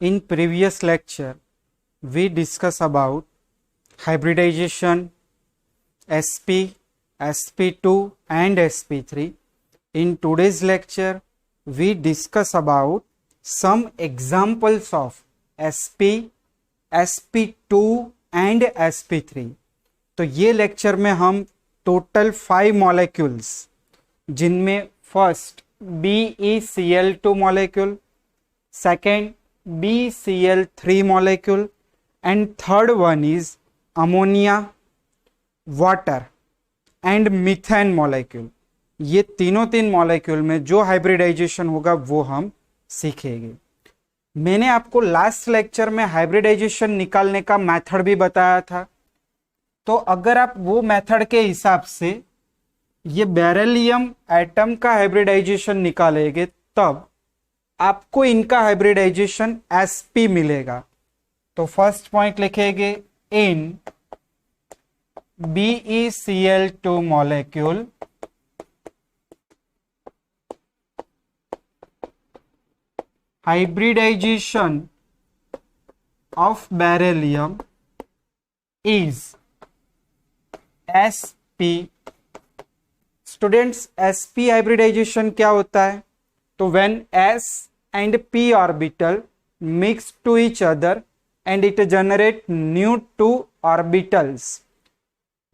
In previous lecture, we discussed about hybridization, sp, sp2 and sp3. In today's lecture, we discuss about some examples of sp, sp2 and sp3. तो ये lecture में हम total 5 molecules, जिनमें first BeCl2 molecule, second BCl3 molecule and third one is ammonia, water and methane molecule. ये तीन molecule में जो hybridisation होगा वो हम सीखेंगे. मैंने आपको लास्ट लेक्चर में हाइब्रिडाइजेशन निकालने का मेथड भी बताया था. तो अगर आप वो मेथड के हिसाब से ये बेरिलियम एटम का हाइब्रिडाइजेशन निकालेंगे तब आपको इनका हाइब्रिडाइजेशन sp मिलेगा. तो फर्स्ट पॉइंट लिखेंगे, in BeCl2 molecule hybridization of beryllium is sp. Students, sp hybridisation क्या होता है? तो when s and p orbital mix to each other and it generate new two orbitals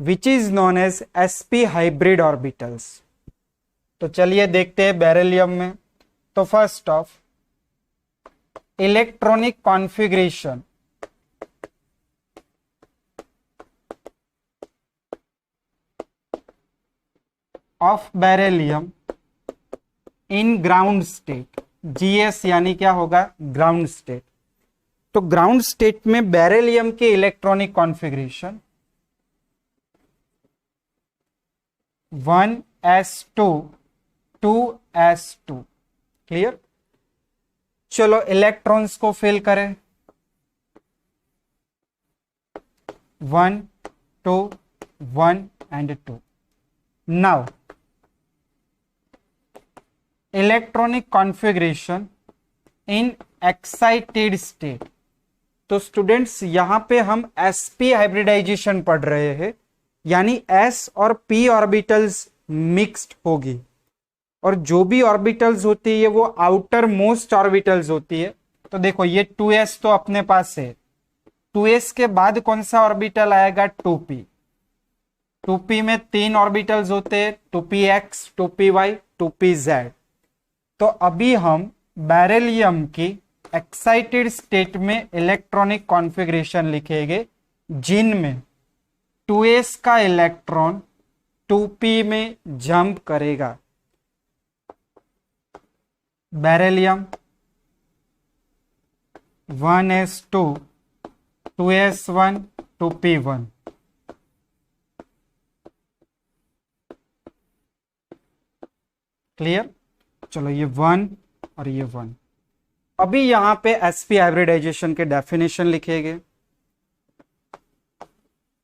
which is known as sp hybrid orbitals. तो चलिए देखते हैं beryllium में. तो first of electronic configuration of beryllium in ground state. GS यानी क्या होगा? Ground state. तो ग्राउंड स्टेट में बेरिलियम के electronic configuration 1s2 2s2. Clear? चलो इलेक्ट्रॉन्स को फिल करें. 1 2 1 and 2. Now electronic configuration in excited state. तो स्टूडेंट्स यहां पे हम sp हाइब्रिडाइजेशन पढ़ रहे हैं, यानी s और p ऑर्बिटल्स मिक्स्ड होगी और जो भी ऑर्बिटल्स होती है वो आउटर मोस्ट ऑर्बिटल्स होती है. तो देखो ये 2s तो अपने पास है. 2s के बाद कौन सा ऑर्बिटल आएगा? 2p. 2p में 3 ऑर्बिटल्स होते हैं, 2px 2py 2pz. तो अभी हम बेरिलियम की एक्साइटेड स्टेट में इलेक्ट्रॉनिक कॉन्फ़िगरेशन लिखेंगे जिनमें 2s का इलेक्ट्रॉन 2p में जंप करेगा. Beryllium 1s2 2s1 2p1. Clear? चलो ये 1 और ये 1. अभी यहां पे sp हाइब्रिडाइजेशन के डेफिनेशन लिखेंगे.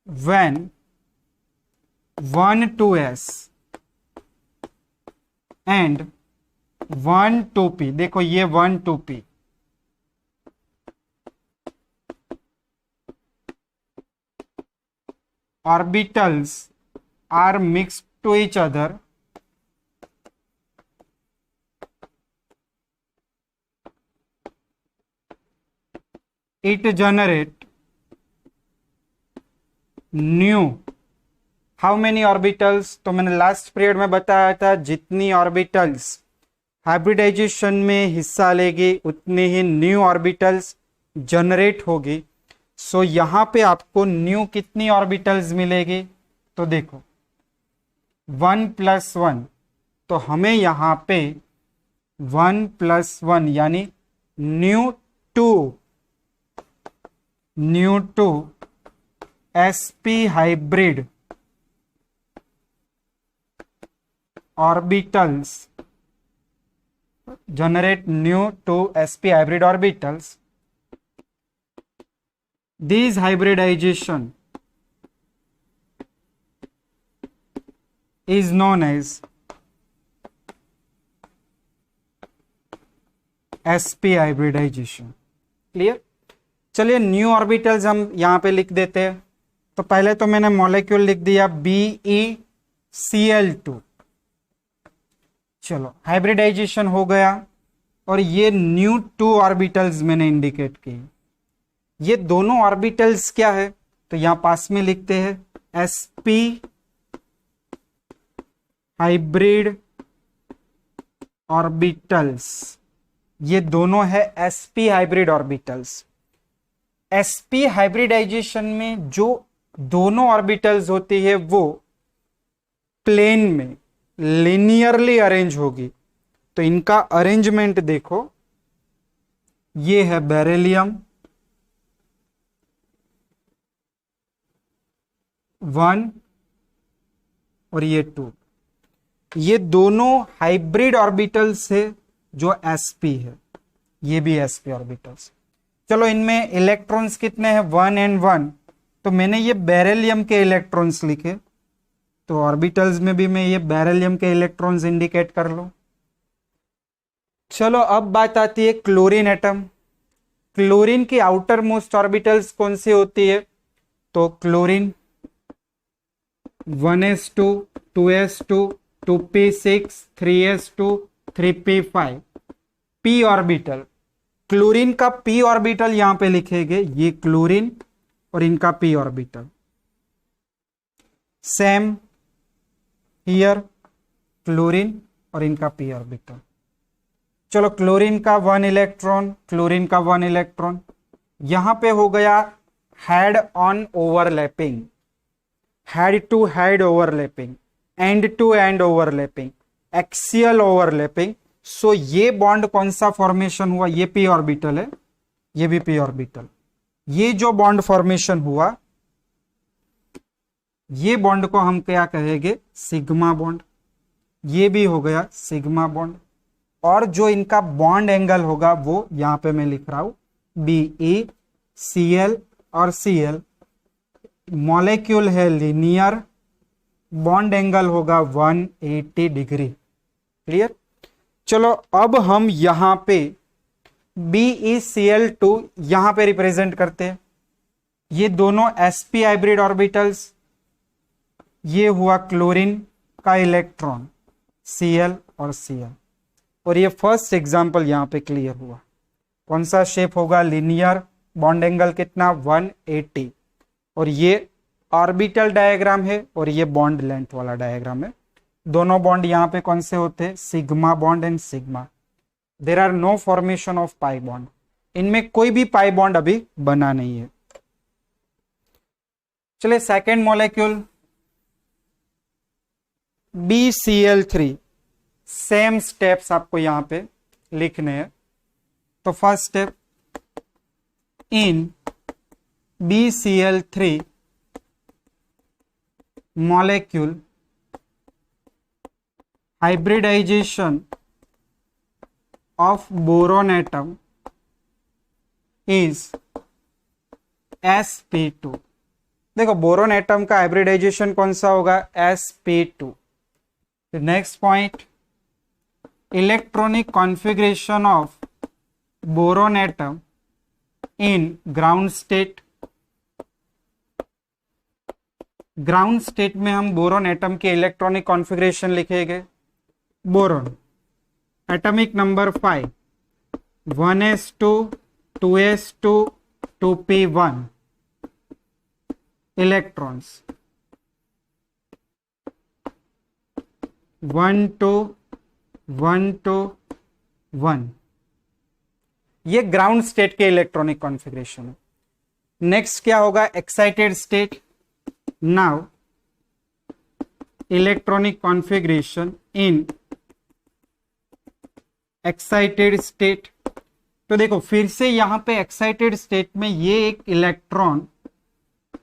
When 1 2s and 1 2p. देखो ये 1 2p orbitals are mixed to each other, it generate new how many orbitals. तो मैंने लास्ट पीरियड में बताया था जितनी ऑर्बिटल्स हाइब्रिडाइजेशन में हिस्सा लेगी उतनी ही न्यू ऑर्बिटल्स जनरेट होगी. सो यहां पे आपको न्यू कितनी ऑर्बिटल्स मिलेगी? तो देखो 1 + 1. तो हमें यहां पे 1 + 1 यानी new 2 sp hybrid orbitals generate new 2 sp hybrid orbitals. These hybridization is known as sp hybridization. Clear. चलिए न्यू ऑर्बिटल्स हम यहां पे लिख देते हैं। तो पहले तो मैंने मॉलिक्यूल लिख दिया BeCl2। चलो हाइब्रिडाइजेशन हो गया और ये न्यू 2 ऑर्बिटल्स मैंने इंडिकेट किए। ये दोनों ऑर्बिटल्स क्या है, तो यहां पास में लिखते हैं sp हाइब्रिड ऑर्बिटल्स। ये दोनों है sp hybrid orbitals. sp hybridisation में जो दोनों ऑर्बिटल्स होती है वो प्लेन में लिनियरली अरेंज होगी। तो इनका अरेंजमेंट देखो, ये है बेरिलियम 1 और ये 2। ये दोनों हाइब्रिड ऑर्बिटल्स है जो sp है, ये भी sp ऑर्बिटल्स। चलो इनमें इलेक्ट्रॉन्स कितने हैं, 1 and 1। तो मैंने ये बेरिलियम के इलेक्ट्रॉन्स लिखे, तो ऑर्बिटल्स में भी मैं ये बेरिलियम के इलेक्ट्रॉन्स इंडिकेट कर लो। चलो अब बात आती है क्लोरीन एटम। क्लोरीन की आउटर मोस्ट ऑर्बिटल्स कौन सी होती है, तो chlorine 1s2 2s2 2p6 3s2 3p5 p orbital. Chlorine का p ऑर्बिटल यहां पे लिखेंगे, ये क्लोरीन और इनका p orbital. Same here chlorine और इनका p ऑर्बिटल। चलो क्लोरीन का 1 इलेक्ट्रॉन, क्लोरीन का 1 इलेक्ट्रॉन। यहां पे हो गया head on overlapping, head to head overlapping, end to end overlapping, axial overlapping. So ये बॉन्ड कौन सा फॉर्मेशन हुआ, ये p ऑर्बिटल है, ये भी p ऑर्बिटल। ये जो बॉन्ड फॉर्मेशन हुआ, ये बॉन्ड को हम क्या कहेंगे, सिग्मा बॉन्ड। ये भी हो गया सिग्मा बॉन्ड। और जो इनका बॉन्ड एंगल होगा वो यहां पे मैं लिख रहा हूं BeCl और Cl। मॉलिक्यूल है लीनियर, बॉन्ड एंगल होगा 180 डिग्री। क्लियर। चलो अब हम यहां पे BeCl2 यहां पे रिप्रेजेंट करते हैं। ये दोनों sp हाइब्रिड ऑर्बिटल्स, ये हुआ क्लोरीन का इलेक्ट्रॉन Cl और Cl। और ये फर्स्ट एग्जांपल यहां पे क्लियर हुआ। कौन सा शेप होगा, लीनियर, बॉन्ड एंगल कितना 180। और ये ऑर्बिटल डायग्राम है और ये बॉन्ड लेंथ वाला डायग्राम है। दोनों बॉन्ड यहां पे कौन से होते हैं, sigma bond and sigma. There are no formation of pi bond, इनमें कोई भी पाई बॉन्ड अभी बना नहीं है। चलिए second molecule BeCl3। Same steps आपको यहां पे लिखने हैं। तो first step, in BeCl3 molecule hybridization of boron atom is sp2। देखो बोरोन एटम का हाइब्रिडाइजेशन कौन सा होगा, sp2। Next point, electronic configuration of boron atom in ground state. Ground state में हम बोरोन एटम के इलेक्ट्रॉनिक कॉन्फ़िगरेशन लिखेंगे। Boron atomic number 5, 1s2 2s2 2p1 electrons, 1 2 1 2 1। ये ग्राउंड स्टेट के इलेक्ट्रॉनिक कॉन्फ़िगरेशन है। नेक्स्ट क्या होगा, excited state. Now electronic configuration इन excited state. तो देखो फिर से यहां पे एक्साइटेड स्टेट में ये एक इलेक्ट्रॉन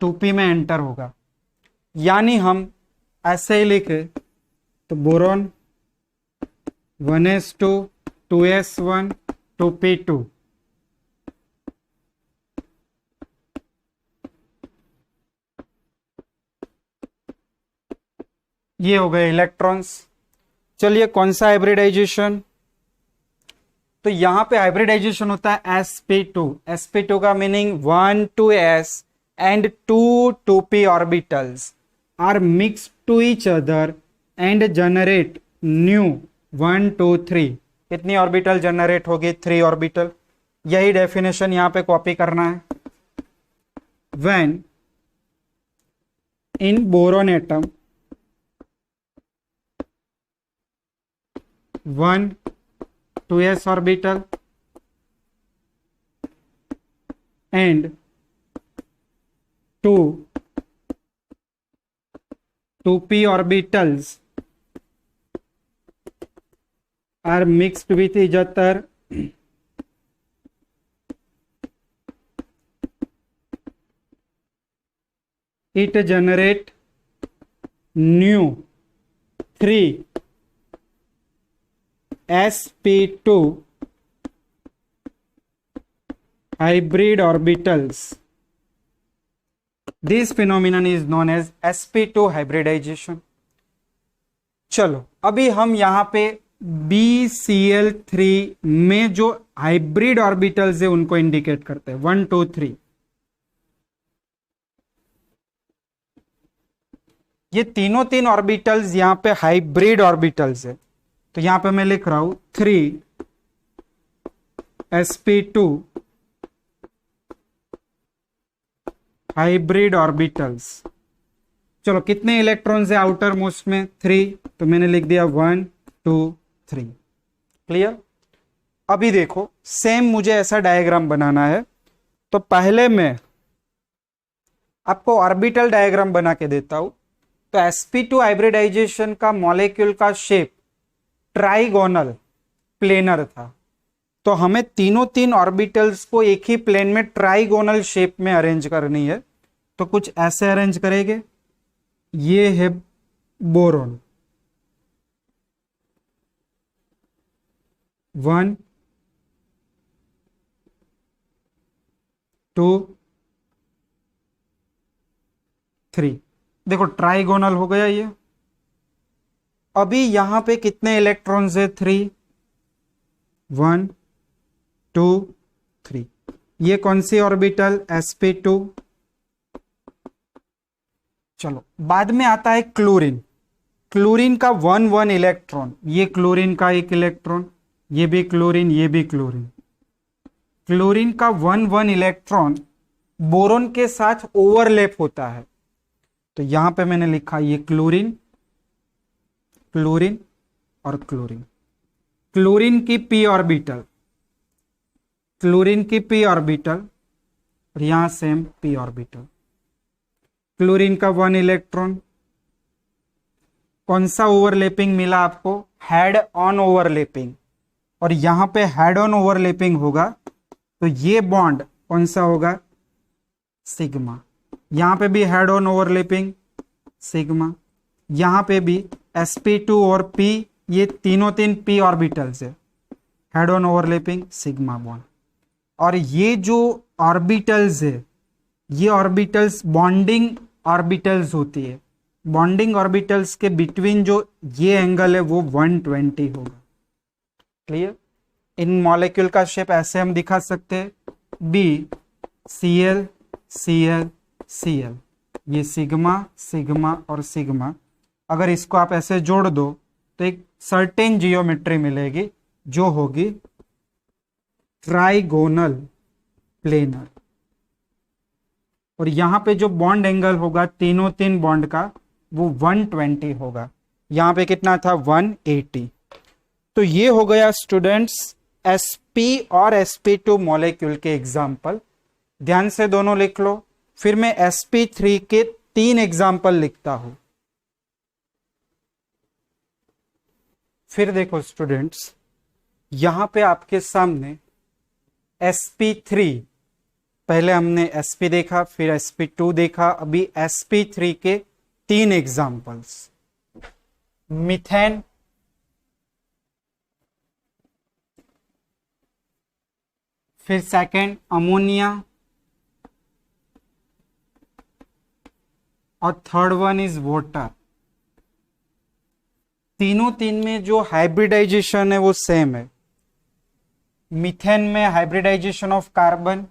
2p में एंटर होगा, यानी हम ऐसे ही लिखे तो बोरोन 1s2 2s1 2p2। ये हो गए इलेक्ट्रॉन्स। चलिए कौन सा हाइब्रिडाइजेशन, तो यहां पे हाइब्रिडाइजेशन होता है sp2। sp2 का meaning 1 2s and 2 2p orbitals are mixed to each other and generate new 1 2 3। कितनी ऑर्बिटल जनरेट होगी? 3 ऑर्बिटल। यही डेफिनेशन यहां पे कॉपी करना है। when in boron atom 1 2s orbital and 2 2p orbitals are mixed with each other it generate new 3 sp2 hybrid orbitals। This phenomenon is known as sp2 hybridization। चलो अभी हम यहां पे BCl3 में जो हाइब्रिड ऑर्बिटल्स है उनको इंडिकेट करते हैं 1 2 3। ये तीनों तीन ऑर्बिटल्स यहां पे हाइब्रिड ऑर्बिटल्स है। तो यहां पे मैं लिख रहा हूं 3 sp2 हाइब्रिड ऑर्बिटल्स। चलो कितने इलेक्ट्रॉन्स है आउटर मोस्ट में? 3। तो मैंने लिख दिया 1 2 3। क्लियर? अभी देखो सेम मुझे ऐसा डायग्राम बनाना है। तो पहले मैं आपको ऑर्बिटल डायग्राम बना के देता हूं। तो sp2 हाइब्रिडाइजेशन का मॉलिक्यूल का शेप ट्राइगोनल प्लेनर था। तो हमें तीनों तीन ऑर्बिटल्स को एक ही प्लेन में ट्राइगोनल शेप में अरेंज करनी है। तो कुछ ऐसे अरेंज करेंगे। ये है बोरोन 1 2 3। देखो ट्राइगोनल हो गया ये। अभी यहां पे कितने इलेक्ट्रॉन्स है? 3 1 2 3। ये कौन सी ऑर्बिटल? sp2। चलो बाद में आता है क्लोरीन। क्लोरीन का 1 1 इलेक्ट्रॉन। ये क्लोरीन का एक इलेक्ट्रॉन, ये भी क्लोरीन, ये भी क्लोरीन। क्लोरीन का 1 1 इलेक्ट्रॉन बोरोन के साथ ओवरलैप होता है। तो यहां पे मैंने लिखा ये क्लोरीन क्लोरीन और क्लोरीन। क्लोरीन की p ऑर्बिटल, क्लोरीन की p ऑर्बिटल और यहां सेम p ऑर्बिटल। क्लोरीन का 1 इलेक्ट्रॉन। कौन सा ओवरलैपिंग मिला आपको? Head on overlapping. और यहां पे हेड ऑन ओवरलैपिंग होगा तो ये बॉन्ड कौन सा होगा? सिग्मा। यहां पे भी हेड ऑन ओवरलैपिंग सिग्मा। यहां पे भी sp2 और p, ये तीनों तीन p ऑर्बिटल्स है। Head on overlapping sigma bond. और ये जो ऑर्बिटल्स है ये ऑर्बिटल्स बॉन्डिंग ऑर्बिटल्स होती है। बॉन्डिंग ऑर्बिटल्स के बिटवीन जो ये एंगल है वो 120 होगा। क्लियर? इन मॉलिक्यूल का शेप ऐसे हम दिखा सकते हैं B Cl Cl Cl। ये सिग्मा सिग्मा और सिग्मा। अगर इसको आप ऐसे जोड़ दो तो एक सर्टेन जियोमेट्री मिलेगी जो होगी ट्राइगोनल प्लेनर। और यहां पे जो बॉन्ड एंगल होगा तीनों तीन बॉन्ड का वो 120 होगा। यहां पे कितना था? 180। तो ये हो गया स्टूडेंट्स sp और sp2 मॉलिक्यूल के एग्जाम्पल। ध्यान से दोनों लिख लो। फिर मैं sp3 के 3 एग्जाम्पल लिखता हूं। फिर देखो स्टूडेंट्स यहां पे आपके सामने sp3, पहले हमने sp देखा, फिर sp2 देखा, अभी sp3 के 3 एग्जाम्पल्स। मीथेन, फिर सेकंड अमोनिया और थर्ड वन इज वाटर। तीनों तीन में जो हाइब्रिडाइजेशन है वो सेम है। मीथेन में हाइब्रिडाइजेशन ऑफ कार्बन,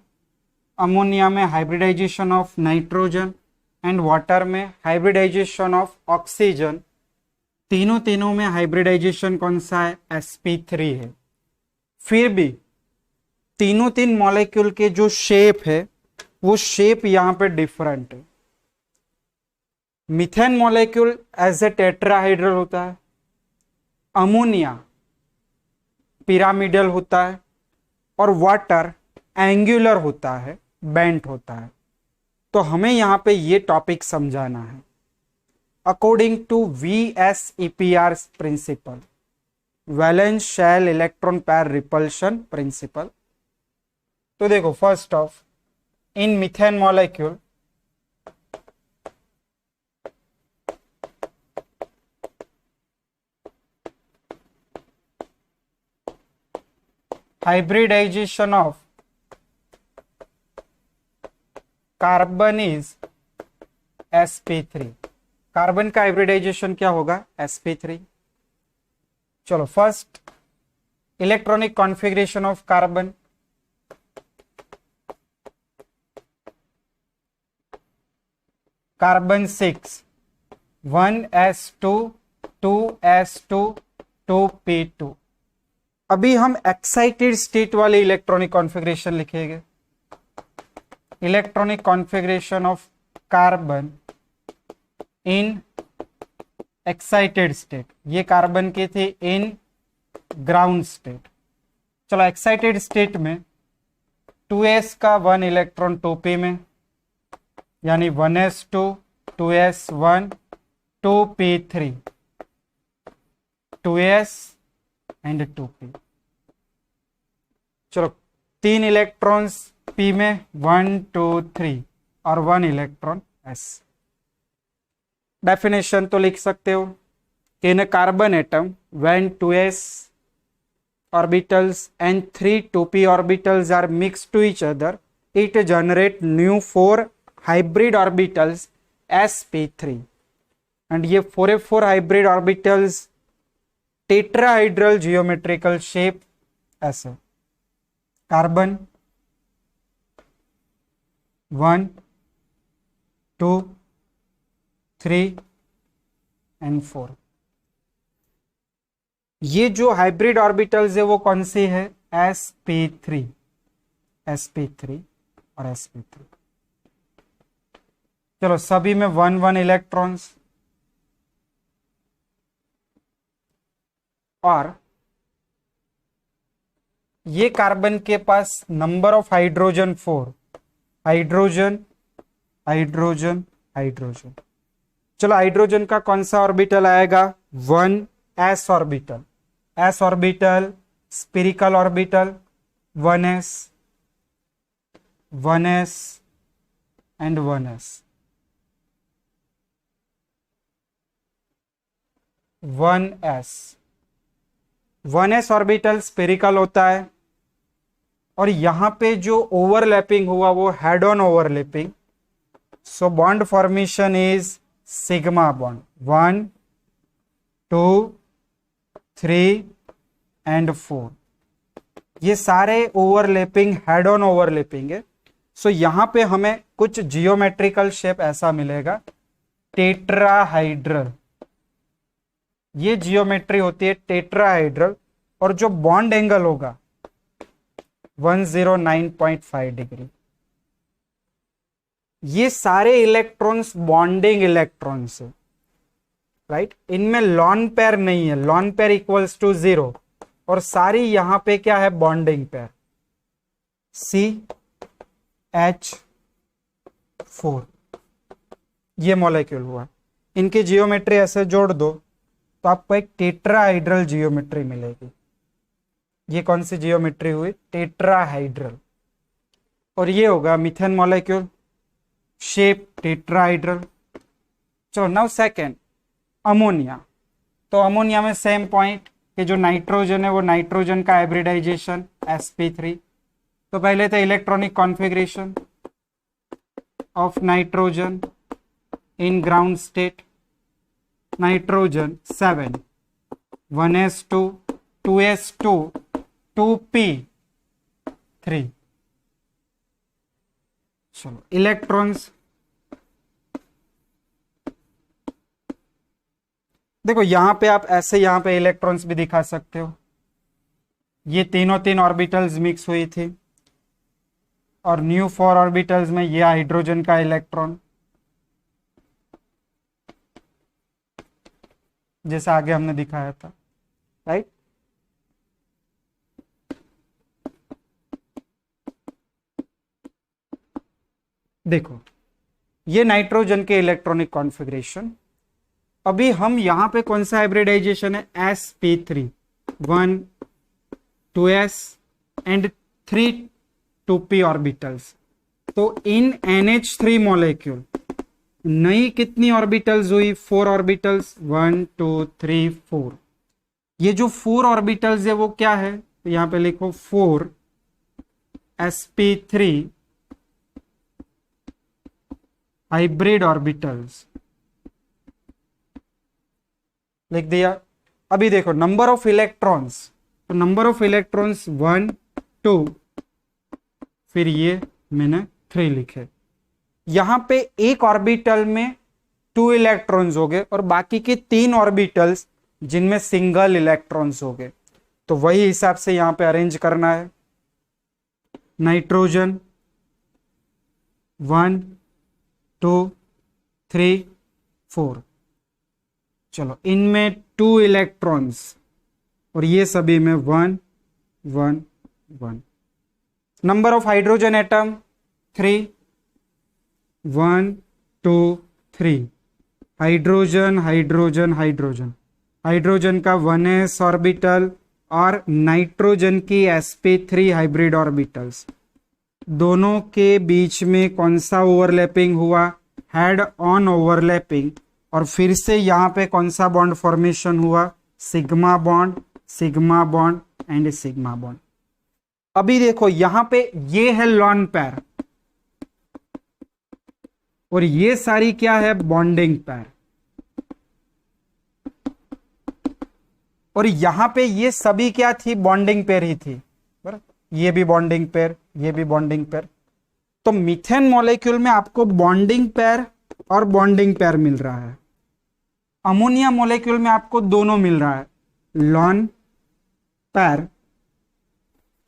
अमोनिया में hybridisation of nitrogen and water में हाइब्रिडाइजेशन ऑफ ऑक्सीजन। तीनों में हाइब्रिडाइजेशन कौन सा है? sp3 है। फिर भी तीन मॉलिक्यूल के जो शेप है वो शेप यहां पे डिफरेंट है। Methane molecule as a tetrahedral होता है, अमोनिया पिरामिडल होता है और वाटर एंगुलर होता है, बेंट होता है। तो हमें यहां पे ये टॉपिक समझाना है according to VSEPR principle, valence shell electron pair repulsion principle. तो देखो, first of in methane molecule hybridization of carbon is sp3। Carbon का हाइब्रिडाइजेशन क्या होगा? sp3। चलो, first electronic configuration of carbon. Carbon 6 1s2 2s2 2p2। अभी हम excited state वाले electronic configuration लिखेंगे। Electronic configuration of carbon in excited state, ये carbon के थे इन ग्राउंड स्टेट। चलो, एक्साइटेड स्टेट में 2s का 1 इलेक्ट्रॉन 2p में, यानी 1s2 2s1 2p3 2s and 2p। चलो, 3 इलेक्ट्रॉन्स p में 1 2 3 और 1 इलेक्ट्रॉन s। डेफिनेशन तो लिख सकते हो कि इन carbon atom when 2s orbitals and 3 2p orbitals are mixed to each other, it generate new 4 hybrid orbitals sp3। and ये 4 hybrid orbitals tetrahedral geometrical shape ऐसे। Carbon 1 2 3 and 4। ये जो हाइब्रिड ऑर्बिटल्स है वो कौन सी है? sp3 और sp3। चलो, सभी में 1 1 इलेक्ट्रॉन्स, और ये कार्बन के पास number of hydrogen 4, hydrogen hydrogen hydrogen. चलो, हाइड्रोजन का कौन सा ऑर्बिटल आएगा? 1s orbital. s orbital spherical orbital 1s 1s and 1s। 1s orbital spherical होता है, और यहां पे जो ओवरलैपिंग हुआ वो head on overlapping. So bond formation is sigma bond 1 2 3 and 4। ये सारे ओवरलैपिंग हेड ऑन ओवरलैपिंग है। सो यहां पे हमें कुछ जियोमेट्रिकल शेप ऐसा मिलेगा, टेट्राहाइड्रल। ये जियोमेट्री होती है टेट्राहाइड्रल, और जो बॉन्ड एंगल होगा 109.5 डिग्री। ये सारे इलेक्ट्रॉन्स बॉन्डिंग इलेक्ट्रॉन्स है, राइट। इनमें लॉन पेयर नहीं है, लॉन पेयर इक्वल्स टू 0, और सारी यहां पे क्या है? Bonding pair CH4। ये मॉलिक्यूल हुआ। इनकी जियोमेट्री ऐसे जोड़ दो तो आपको एक टेट्राहाइड्रल जियोमेट्री मिलेगी। ये कौन सी जियोमेट्री हुई? टेट्राहाइड्रल। और ये होगा मीथेन मॉलिक्यूल, शेप टेट्राहाइड्रल। चलो, नाउ सेकेंड अमोनिया। तो अमोनिया में सेम पॉइंट कि जो नाइट्रोजन है वो नाइट्रोजन का हाइब्रिडाइजेशन sp3। तो पहले तो electronic configuration of nitrogen in ground state. Nitrogen 7 1s2 2s2 2p 3। चलो इलेक्ट्रॉन्स, देखो यहां पे आप ऐसे यहां पे इलेक्ट्रॉन्स भी दिखा सकते हो। ये तीनों तीन ऑर्बिटल्स मिक्स हुई थी और न्यू 4 ऑर्बिटल्स में ये हाइड्रोजन का इलेक्ट्रॉन, जैसे आगे हमने दिखाया था, राइट। देखो ये नाइट्रोजन के इलेक्ट्रॉनिक कॉन्फ़िगरेशन। अभी हम यहां पे कौन सा हाइब्रिडाइजेशन है, sp3, 1 2s and 3 2p orbitals. तो इन NH3 मॉलिक्यूल नई कितनी ऑर्बिटल्स हुई, 4 ऑर्बिटल्स, 1 2 3 4। ये जो 4 ऑर्बिटल्स है वो क्या है, तो यहां पे लिखो 4 sp3 हाइब्रिड ऑर्बिटल्स, लिख दिया। अभी देखो नंबर ऑफ इलेक्ट्रॉन्स, तो नंबर ऑफ इलेक्ट्रॉन्स 1 2, फिर ये मैंने 3 लिखे। यहां पे एक ऑर्बिटल में 2 इलेक्ट्रॉन्स हो गए और बाकी के 3 ऑर्बिटल्स जिनमें सिंगल इलेक्ट्रॉन्स हो गए। तो वही हिसाब से यहां पे अरेंज करना है। नाइट्रोजन 1 2 3 4, चलो इनमें 2 इलेक्ट्रॉन्स और ये सभी में 1 1 1। Number of hydrogen atom 3, 1 2 3। Hydrogen hydrogen hydrogen, hydrogen का 1s ऑर्बिटल और नाइट्रोजन की sp3 हाइब्रिड ऑर्बिटल्स, दोनों के बीच में कौन सा ओवरलैपिंग हुआ, हेड ऑन ओवरलैपिंग। और फिर से यहां पे कौन सा बॉन्ड फॉर्मेशन हुआ, sigma bond and sigma bond. अभी देखो यहां पे ये है लॉन पैर और ये सारी क्या है, बॉन्डिंग पैर। और यहां पे ये सभी क्या थी, बॉन्डिंग पेयर ही थी, बराबर। ये भी बॉन्डिंग पेयर, ये भी बॉन्डिंग पेयर। तो मीथेन मॉलिक्यूल में आपको बॉन्डिंग पेयर और बॉन्डिंग पेयर मिल रहा है। अमोनिया मॉलिक्यूल में आपको दोनों मिल रहा है, लॉन पैर,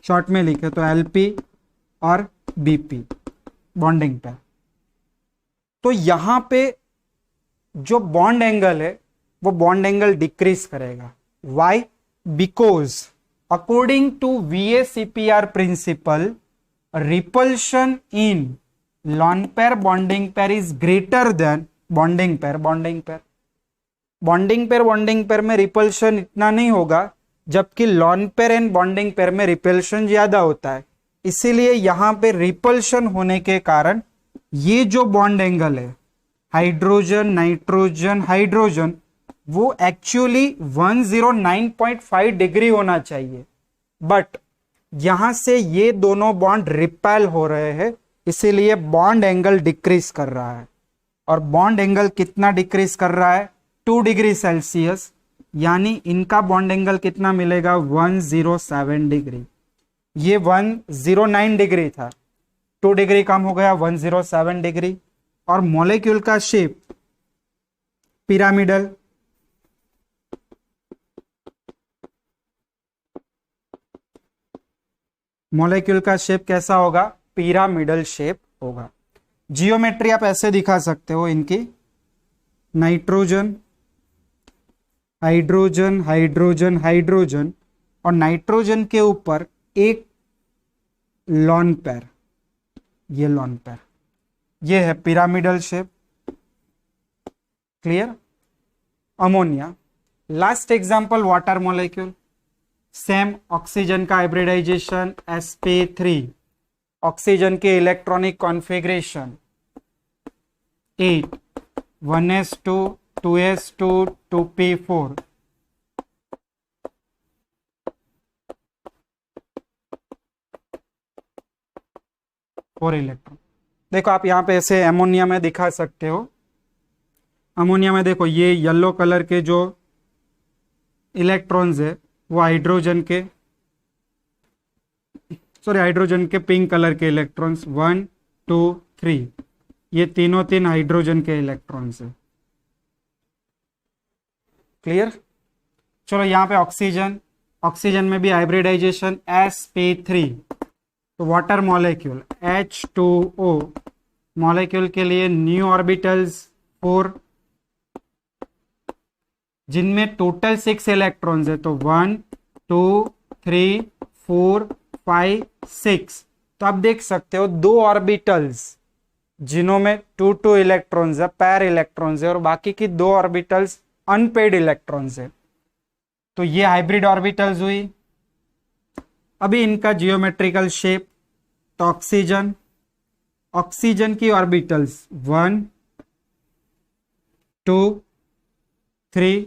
शॉर्ट में लिखे तो LP और BP, बॉन्डिंग पेयर। तो यहां पे जो बॉन्ड एंगल है वो बॉन्ड एंगल डिक्रीज करेगा। Why, because according to VACPR principle, repulsion in lone pair bonding pair is greater than bonding pair bonding pair. Bonding pair में रिपल्शन इतना नहीं होगा, जबकि lone pair and bonding pair में repulsion ज्यादा होता है। इसीलिए यहां पे रिपल्शन होने के कारण ये जो बॉन्ड एंगल है हाइड्रोजन नाइट्रोजन हाइड्रोजन, वो एक्चुअली 109.5 डिग्री होना चाहिए, बट यहां से ये दोनों बॉन्ड रिपेल हो रहे हैं, इसीलिए बॉन्ड एंगल डिक्रीज कर रहा है। और बॉन्ड एंगल कितना डिक्रीज कर रहा है, 2 डिग्री सेल्सियस, यानी इनका बॉन्ड एंगल कितना मिलेगा, 107 डिग्री। ये 109 डिग्री था, 2 डिग्री कम हो गया, 107 डिग्री। और मॉलिक्यूल का शेप पिरामिडल, मॉलिक्यूल का शेप कैसा होगा, पिरामिडल शेप होगा। जियोमेट्री आप ऐसे दिखा सकते हो इनकी, नाइट्रोजन हाइड्रोजन हाइड्रोजन हाइड्रोजन और नाइट्रोजन के ऊपर एक लॉन पेयर, ये लॉन पेयर, ये है pyramidal shape. Clear. Ammonia, last example water molecule, same oxygen का हाइब्रिडाइजेशन sp3, ऑक्सीजन के electronic configuration 8, 1s2 2s2 2p4। Four electron. देखो आप यहां पे ऐसे अमोनिया में दिखा सकते हो। अमोनिया में देखो ये येलो कलर के जो इलेक्ट्रॉन्स है वो हाइड्रोजन के सॉरी हाइड्रोजन के पिंक कलर के इलेक्ट्रॉन्स 1 2 3, ये तीनों तीन हाइड्रोजन के इलेक्ट्रॉन्स है। क्लियर। चलो यहाँ पे ऑक्सीजन, ऑक्सीजन में भी हाइब्रिडाइजेशन sp3, तो वाटर मॉलिक्यूल H2O मॉलिक्यूल के लिए न्यू ऑर्बिटल्स 4, जिनमें टोटल 6 इलेक्ट्रॉन्स है, तो 1 2 3 4 5 6। तो आप देख सकते हो दो ऑर्बिटल्स जिनों में 2 2 इलेक्ट्रॉन्स है, पैर इलेक्ट्रॉन्स है, और बाकी की दो ऑर्बिटल्स अनपेड इलेक्ट्रॉन्स है। तो ये हाइब्रिड ऑर्बिटल्स हुई। अभी इनका जियोमेट्रिकल शेप, तो ऑक्सीजन, ऑक्सीजन की ऑर्बिटल्स 1 2 3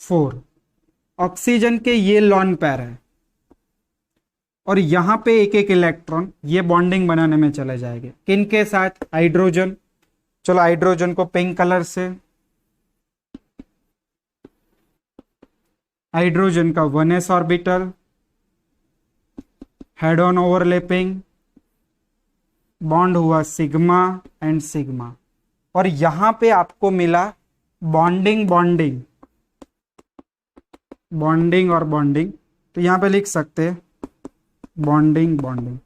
4, ऑक्सीजन के ये लॉन पैर है, और यहां पे एक एक इलेक्ट्रॉन ये बॉन्डिंग बनाने में चले जाएंगे। किनके साथ? हाइड्रोजन। चलो हाइड्रोजन को पिंक कलर से, हाइड्रोजन का 1s orbital, head on overlapping, bond हुआ सिग्मा एंड सिग्मा, और यहां पे आपको मिला बॉन्डिंग बॉन्डिंग बॉन्डिंग और बॉन्डिंग। तो यहां पे लिख सकते हैं बॉन्डिंग बॉन्डिंग।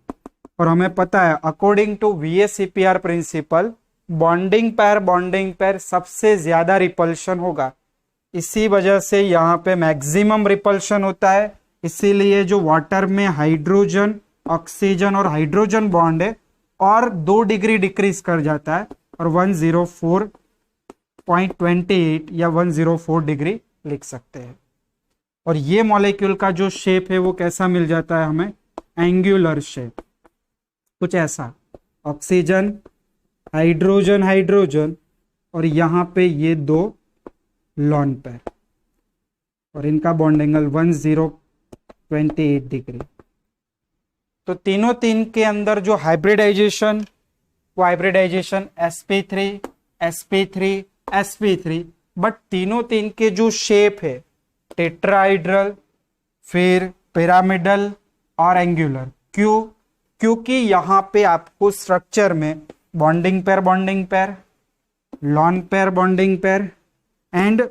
और हमें पता है according to VSEPR principle, bonding pair सबसे ज्यादा रिपल्शन होगा। इसी वजह से यहाँ पे मैक्सिमम रिपल्शन होता है। इसीलिए जो वाटर में हाइड्रोजन, ऑक्सीजन और हाइड्रोजन बॉन्ड है और 2 डिग्री डिक्रीज कर जाता है, और 104.28 या 104 डिग्री लिख सकते हैं। और ये मॉलिक्यूल का जो शेप है वो कैसा मिल जाता है हमें? एंगुलर शेप, कुछ ऐसा। ऑक्सीजन, हाइड्रोजन हाइड्रोजन, और यहां पे ये दो लॉन पैर, और इनका बॉन्ड एंगल 1028 डिग्री। तो तीनों तीन के अंदर जो हाइब्रिडाइजेशन, वो hybridisation sp3 sp3 sp3, but तीनों तीन के जो शेप है टेट्राहाइड्रल, फिर पिरामिडल और एंगुलर। क्यों? क्योंकि यहां पे आपको स्ट्रक्चर में बॉन्डिंग पैर, लॉन पैर बॉन्डिंग पैर एंड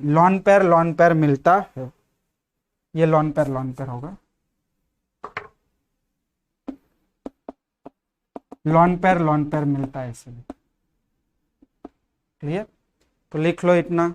लॉन पैर मिलता है। ये लॉन पैर होगा, लॉन पैर मिलता है इसलिए। क्लियर? तो लिख लो इतना।